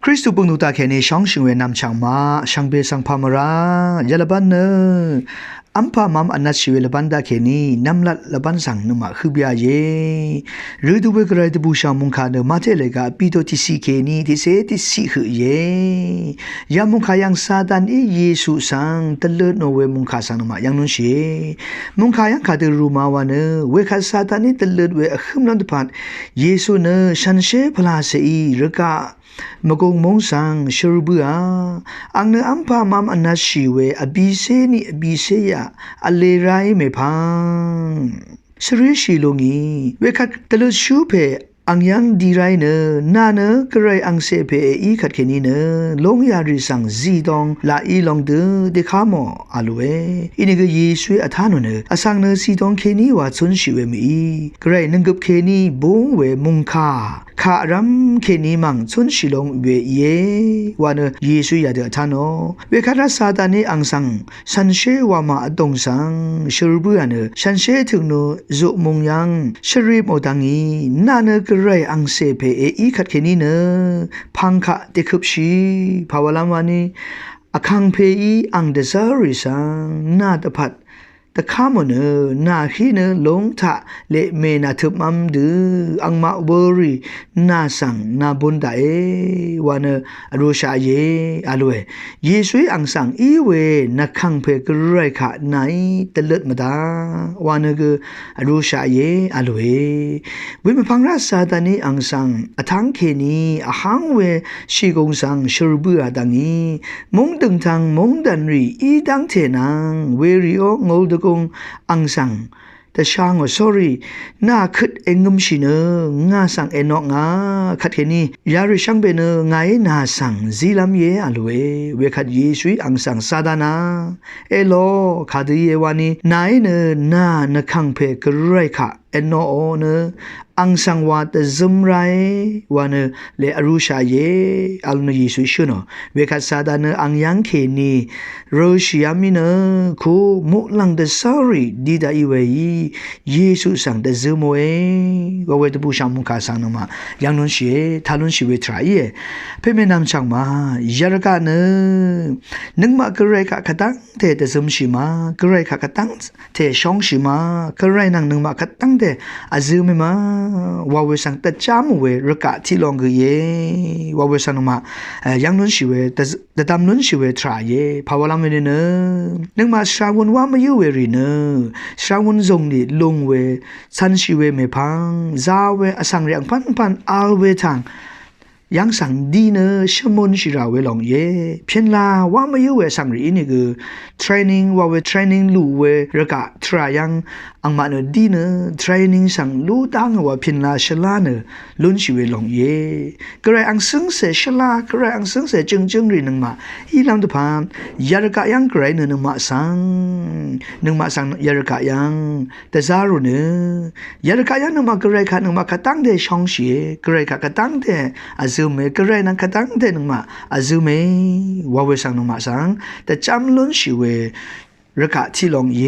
คริสต์ปุงนุตาแค่ในช่องชิงเวนำช่างมาช่างเบสังพามรายาลบันเนอัมพามัมอันนัดชิเวลบันดาแค่นี้นำลัดลบันสังนุมาคือเบียเยหรือดูเวกไรตบูชามุงคาเนมาเทเลกาปีโตทิสิแค่นี้ที่เสติสิคือเยยามุงคายังซาตานเยซูสังตะเลิดโนเวมุงคาสังนุมายังนุนเชมุงคายังคาเดรูมาวานเวคาซาตานตะเลิดเวอขึ้นลันตพันเยซูเนชันเชพลาเซอีรกามกงมงสังชรูบัวอังเนอัมพามัมอันนัชิเวอบิเซนีอบิเซยาอเลไรเมพังสริชิลงีเวคัดตะลุชูเพอังยังดีไรเนนาเนกระไรอังเซเพอีขัดแค่นี้เนลงยาริสังซีดองลาอีลองเดเดคามออาลูเออินิกเยซูอัฐานเนอสังเนซีดองแค่นี้ว่าซุนชิเวมีกระไรนึงกับแค่นี้บงเวมุงคาคารัมแค่นี้มังซุนชิลงเวเยวานเยซูยาเดอัฐานอเวคัดซาตานีอังสังสันเชวามาอดงสังชรูบุอันสันเชถึงโนจุมงยังชรีบโอตังีนาเนกไรอังเซเพอีขัดแค่นี้เนพังคะเตคุบชีภาวลามวานีอคังเพอีอังเดซาริสังนาตพัดตะข้ามเนนาขีเนลงทะเลเมนาทึบมัมดืออังมาเวอรีนาสังนาบุนดาวานอรูชาเยอลเวเยซูอังสังอีเวนักขังเพกไรคะไหนตะเลิดมาดาวานกอรูชาเยอลเววิมพังราซาตานีอังสังอทังเคนีอหังเวชีกงสังชรบุอาดังอีมงดึงทางมงดันรีอีดังเทนังเวริโองลดกงอังสังแต่ช่างว่า sorry น่าคิดเองงมชิเนงาสังเอนอกงาขัดแค่นี้ยาริช่างเบเนไงน่าสังซีลามเยอลเวเวขัดเยซุยอังสังซาดานาเอโลขัดเยวานีนายเนน่านักขังเพกไรคะเอนโอเนอังสังวาตซึมไรวานเลอรุชาเยอัลนเยซุชุนเวขัดซาดานอังยังเคนีโรชิยามิเนคูมุลังเดซารีดีดาอีเวเยซูสังเดซึมเวว่าเวตบูชามุคาสังนมายังนุนเชทานุนชิเวทรายเพ่เมนำช่างมายารกาเนนึงมากระไรกะกะตังเทเดซึมชิมากระไรกะกะตังเทชองชิมากระไรนังนึงมากะตังเดอาซึมมาว่าเวสังตะจามเวรกะที่ลองกเยว่าเวสังมายังนุนชิเวแต่ตามนุนชิเวทรายภาวลามเวเนนึงมาชาวนว่ามาอยู่เวรีเนชาวนจงดิลงเวสันชิเวเมพังซาเวอสังเรียงพันอัลเวทางยังสังดีเนชมนชิราเวลองเยเพียงลาว่ามาอยู่เวสังรีนี่คือ training ว่าเว training ลู่เวรกะทรายังอังมาเนดีเน training สังลู่ตังว่าเพียงลาชลาเนลุนชิเวลองเยกระไรอังซึ่งเสชลากระไรอังซึ่งเสจึงรีนึงมาอีลำตุพานยารกะยังกระไรเนนึงมาสังยารกะยังแต่ซารุเนยารกะยังนึงมากระไรคะนึงมากระตั้งเดช่องเสียกระไรคะกระตั้งเดอาซึเมกระไรนังกระตั้งเดนึงมาอาซึเมว่าเวสังนึงมาสังแต่จำลุนชิเวรกะที่ลองเย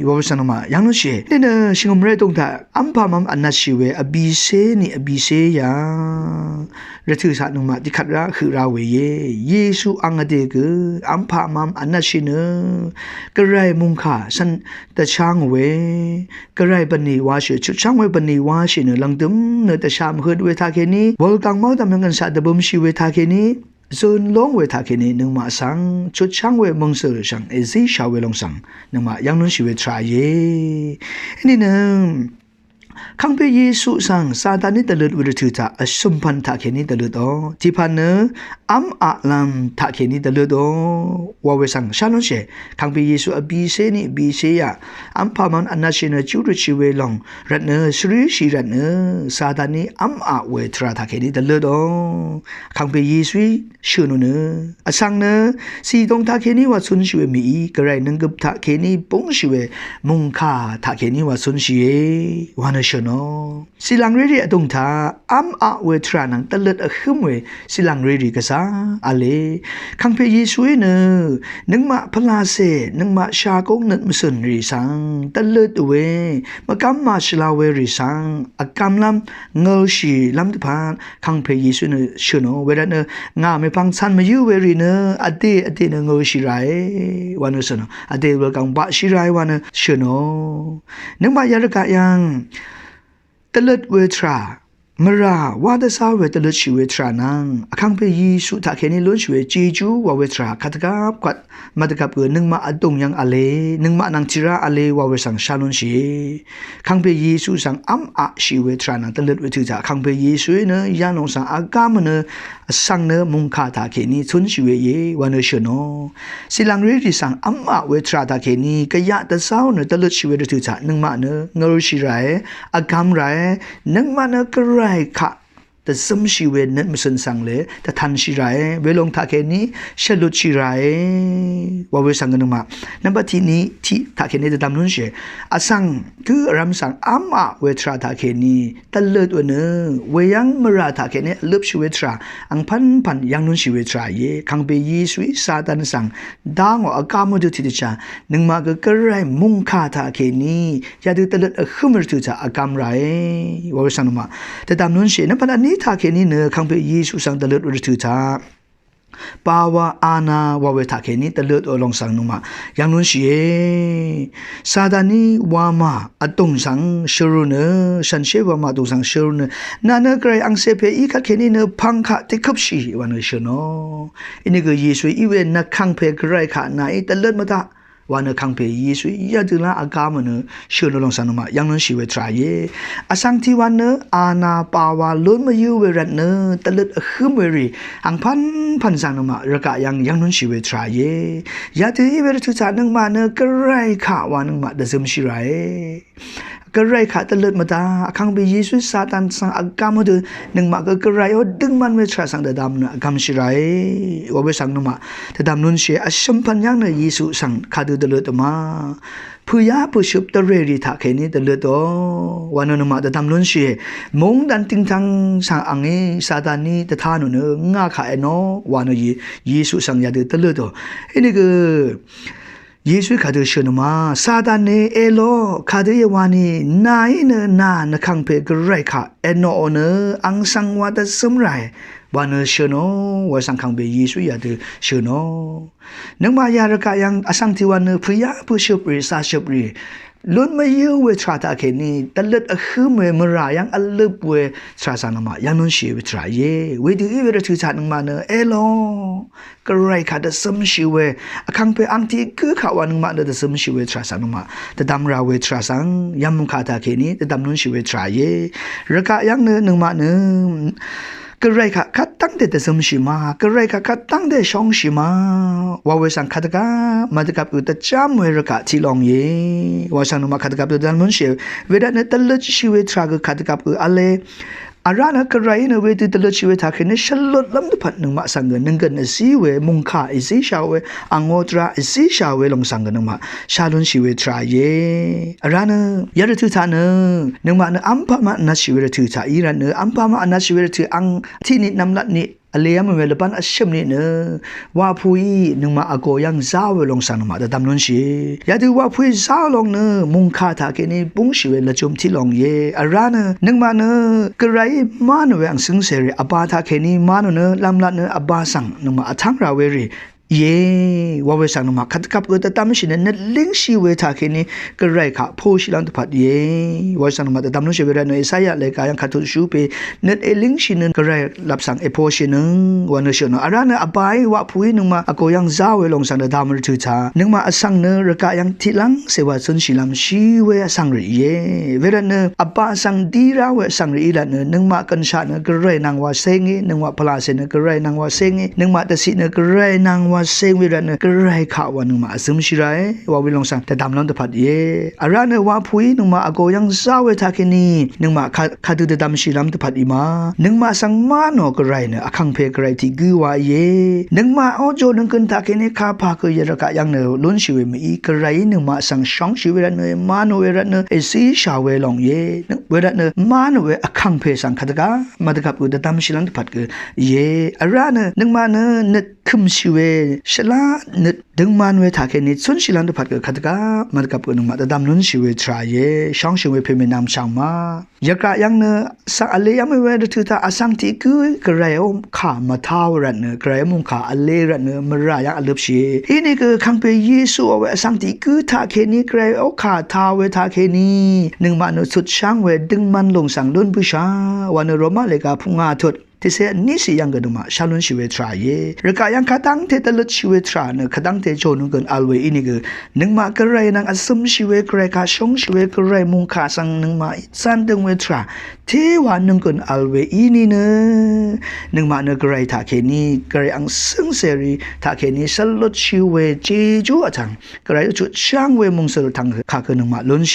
วาสันมายังนุเชเนี่ยนะชิงมเรตงตาอัมพามัมอันนัชิเวอบิเซนี่อบิเซยาระถือสานุมาที่ขัดระคือราเวเยซูอังอเดกอัมพามัมอันนัชิเนกระไรมุงค่าสันตะช่างเวกระไรบันนีวาเชชุช่างเวบันนีวาเชเนลังดึมเนตะชามเฮิดเวทาเคนี้วอลกังเมาตามกันสาดบุมชิเวทาเคนี้ส่วนลงเวทาเคนี้นึงมาสังชุดช่างเวมงเสอสังเอซีชาวเวลงสังนึงมายังนุนชิเวทรายนี่นึงขังเปเยซูสังซาตานิตะเลิดวิรถือตาอสุมพันทาเคนี้ตะเลิดที่พันเนอัมอาลัมทาเคนี้ตะเลิดว่าเวสังชาลอนเชขังเปเยซูอบีเซนี่บีเซยาอัมพามันอันนาเชนจูรุชิเวลองรัตเนสริชิรัตเนซาตานิอัมอาเวทราทาเคนี้ตะเลิดขังเปเยซูชื่อโนเนอสังเนสีตงทาเคนี้ว่าสุนชิเวมีกระไรนึงกับทาเคนี้ปงชิเวมุงคาทาเคนี้ว่าสุนชิเววานเช ชโนสิลังเรดีอตุงทาอัมอะเวทรานังตะเลิดอะคึมเวสิลังเรดีกะซาอะเลคังเพเยซูเนนึงมาพลาเซนึงมาชากงนัดมสุนรีสังตะเลิดเวมะกัมมาชลาเวรีสังอะกัมลัมเงลชีลัมตะพานคังเพเยซูเนชโนเวดาเนงาเมพังซันมายูเวรีเนอะเตเนเงลชีไรวานสโนอะเตเวกังบะชีไรวานชโนนึงมายารกะยังตะเลิดเวทรามราวาดสาวเวตะเลิดชีเวทรานังอคังเพยีสุทาเคนิลุนชเวจีจูวาเวทราคัตกับกัดมาตกับนึงมาอตุงยังอเลนึงมานังจิระอเลวาเวสังชาลุนชีคังเพยีสุสังอัมอะชีเวทรานังตะเลิดเวทุจาคังเพยีสุเนยานงสังอากามเนสังเนมุงคาตาเคนิชุนชีเวเยวานชโนสิลังเรดิสังอัมอะเวทราตาเคนิกะยะตะสาวเนตะเลิดชีเวทุจานึงมาเนงรุชีไรอากามไรนึงมาเนกไรค่ะแต่สมชีเวนัดมสันสังเลแต่ทันชีไรเวลงทาเคนี้ฉลุชีไรว่าเวสังกันมานั่นปะทีนี้ที่ทาเคนี้จะทำนุ่นเชอสังคือรำสังอัมอะเวทราทาเคนี้ตะเลิดวันเนเวยังมราทาเคนี้เลิบชีเวทราอังพันยังนุ่นชีเวทราเยคังเบยีสุยซาตันสังดางอากามดุทิดจานึงมาก็กระไรมุงคาทาเคนี้ยาดูตะเลิดขึ้นมาตุจาอากามไรว่าเวสังนมาแต่ทำนุ่นเชนั่นปะนี้ทาเคนี้เนคังเปยีสุสังตะเลิดอุตุธาปาวาอานาวาเวทาเคนี้ตะเลิดอลองสังนุมายังนุนชีซาดานีวามาอตุงสังชรุเนฉันเชวามาตุงสังชรุเนนาเนกรายอังเซเพอีคัเคนี้เนพังคะติคับชีวันเนชโนอินี่ก็เยซูอีเวนนักคังเพกรายขานาอิตะเลิดมาตาวันคังเพยีสุยาดุลาอากามเนเชื่อลงสันมายังนั้นชีเวทรายอสังที่วันเนอานาปาวาล้นมายูเวรันเนตะเลิดขึ้นเวรีอังพันสันมาระกะยังนั้นชีเวทรายยาที่เวรทุจานังมาเนกระไรข่าวันนึงมาเดซึมชีไรกระไรขาตะเลิดมาตาคังเบยีสุซาตันสังอากามดูนึงมาก็กระไรโอดึงมันเวทราสังเดดามนะอากามชิไรว่าเวสังนมาแต่ดามนุนเชียอชัมพันยังเนยีสุสังขาดูตะเลิดมาผู้ยาผู้ชุบตะเรดีทักเฮนี้ตะเลิดโอวันนั้นมาแต่ดามนุนเชียมงดันติงทังสังอังเอซาตานีแต่ท่านุเนงาขาเอโนวันนั้นยีสุสังยาดูตะเลิดโอเฮ้นี่ก็เยซูขาดูชนมาซาตานเนเอโลขาดูยวานีนายเนนาคังเพกไรค่ะเอโนเนอังสังวาตสมไรวานชโนวาสังคังเบเยซูยาดูชโนนังมายารกายังอสังทิวันพยาผู้ชบรีซาชบรีล้นมาเยเวทราตาเคนีตะเลิดขึ้นเวมรายังอัลลบเวทราสานมายังนนชีเวทราเยเวดีเวรทุจานังมาเนเอโลกระไรขาดสมชีเวอคังเปอังที่คือขาวันึงมาเนสมชีเวทราสานมาแต่ดำราเวทราสังยังมุขาตาเคนีแต่ดำนนชีเวทราเยระกะยังเนนึงมาเนกระไรค่ะคัดตั้งแต่สมชิมากระไรค่ะคัดตั้งแต่ชองชิมาว่าเวสังคัดกะมาตกับอุตจามเวรกะที่ลองเยว่าสังนมาคัดกับตัวดันมุนเชเวดานตะลชีเวทรากคัดกับอะไรอารานะกระไรเนเวติตะลชีเวทาเคเนชลดลำดุพัดนึงมาสังเงินนึงกันสีเวมุงคาอิสีชาเวอังโอตราอิสีชาเวลงสังเงินนึงมาชาลุนชีเวทราเยอารานะยาดทุธานะนึงมาเนอัมพามานาชีเวทุธาอีรันเนอัมพามานาชีเวทุอังที่นินำลัดนี่อเลียมเวลปันอชมนี่เนว่าผู้อีนึงมาอโกยังซาเวลงสันมาแต่ดำนนชียาดูว่าผู้ซาลงเนมุงคาทาเกนี่ปุงชีเวละจุมที่ลงเยอาราเนนึงมาเนกระไรมาเนเวอังสิงเสรีอบาทาเกนี่มาเนลำลัดเนอบาสังนึงมาทังราเวรีเย่ว่าเวสังนมาคัดกับก็แต่ตามชินเนลิงชีเวทาเคนี่กระไรค่ะผู้ชิลันตุพัดเย่ว่าสังนมาแต่ตามนู้นชีเวรานเอสายะเลยกายังขัดทุชูเปเนเอลิงชินกระไรรับสั่งเอโพชินวันนชนอารานะอบายว่าผู้นึงมาอโกยังซาเวลงสังเดดามรทุจานึงมาอสังเนระกายังทิลังเสวะสุนชิลัมชีเวสังรีเย่เวรานอบาสังดีราเวสังรีละนึงมากันชาเนกระไรนางว่าเซงนึงว่าพลาเซนกระไรนางว่าเซงนึงมาตสินกระไรนางว่า ว่าเซงเวรันเนกระไรข่าววันนึงมาซึมชิไรว่าวิลองสังแต่ดำล้ำตะพัดเย่อาราเนว่าพุยนึงมาอโกยังซาเวทาเคนีนึงมาคาดูดำชิล้ำตะพัดอีมานึงมาสังมาโนกระไรเนอคังเพกระไรที่กือว่าเย่นึงมาโอโจนึงกันทาเคนีคาพาเกยระกะยังเนล้นชิเวมีกระไรนึงมาสังช่องชิเวรันเนมาโนเวรันเนเอซีชาเวลองเย่นึงเวรันเนมาโนเวอคังเพสังคาตกามาตะกับกูดำชิล้ำตะพัดเกเย่อาราเนนึงมาเนนึกคึมชิเวชลานึดึงมันเวทาเคนิสุนชิลันตุพัดกขัดกามันกับกนุมาตดำนุนชิเวทรายเยช่องชิเวเพเมนามช่างมายากะยังเนสักอเลยังไม่เวดถือตาอสังติคือกระไรอมขามาท้าวรันเนกระไรมุงขาอเลรันเนมรายังอลบชีฮีนี่คือคังเปเยซูเอาไว้อสังติคือทาเคนีกระไรเอาขาท้าวเวทาเคนีหนึ่งมันสุดช่างเวดึงมันลงสังดุนผู้ชาวันโรมาเลกาพุงอาทุดที่เสียนี่สิยังกันดูมาชาลุนชิเวทรายเยรกายังขัดังเทตลดชิเวทราเนขัดังเทโจนุกันอัลเวอินี่คือหนึ่งมากระไรนังอสมชิเวกระไรกาชงชิเวกระไรมุงขาสังหนึ่งมาสันดึงเวทราเทวานึงกันอัลเวอินี่เนหนึ่งมาเนกระไรทาเคนีกระไรอังซึ่งเสรีทาเคนีสลดชิเวเจจูอทังกระไรจุดช่างเวมุงสลดทังขาคือหนึ่งมาล้นเช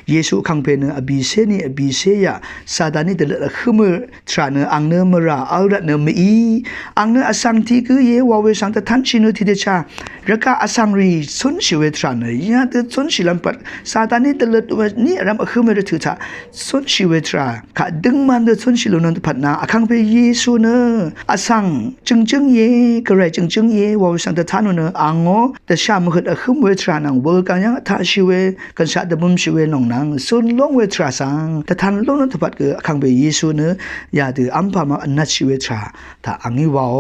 เยซูคังเพเนอบิเซนีอบิเซยาซาดานีเดลขมือทราเนอังเนมราอัลรัตเนมีอังเนอสังทีคือเยวาเวสังตทันชินุทิเดชาระกาอสังรีสุนชิเวทราเนยาเดสุนชิลัมปัดซาตานีเดลตวนี่รำขมือถือชาสุนชิเวทราขาดึงมันเดสุนชิลุนันตพัดนาอคังเปเยซูเนอสังจึงเยกระไรจึงเยวาเวสังตทันเนอังโอแต่ชามขดขมือทรานังเวกันยังทาชิเวกันชาดบุมชิเวนองนังสุนลงเวทราสังตทันลงนันตพัดคืออคังเปเยซูเนยาเดอัมพามาอันนัชเวทราถ้าอังอีวาว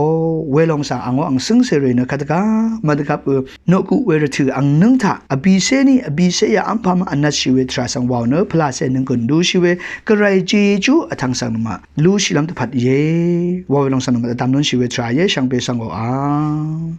เวลองสังอังอังซึ่งเสรีนะคัตกามาดกับนกุเวรถืออังนึงถ้าอบิเซนีอบิเซยอัมพามาอันนัชเวทราสังวาวเนพลาเซนึงกันดูชิเวกระไรจีจูอทังสังนมาลูชิลัมตพัดเยวาวเวลองสังนมาตามนุนชิเวทราเยช่างเปสังวา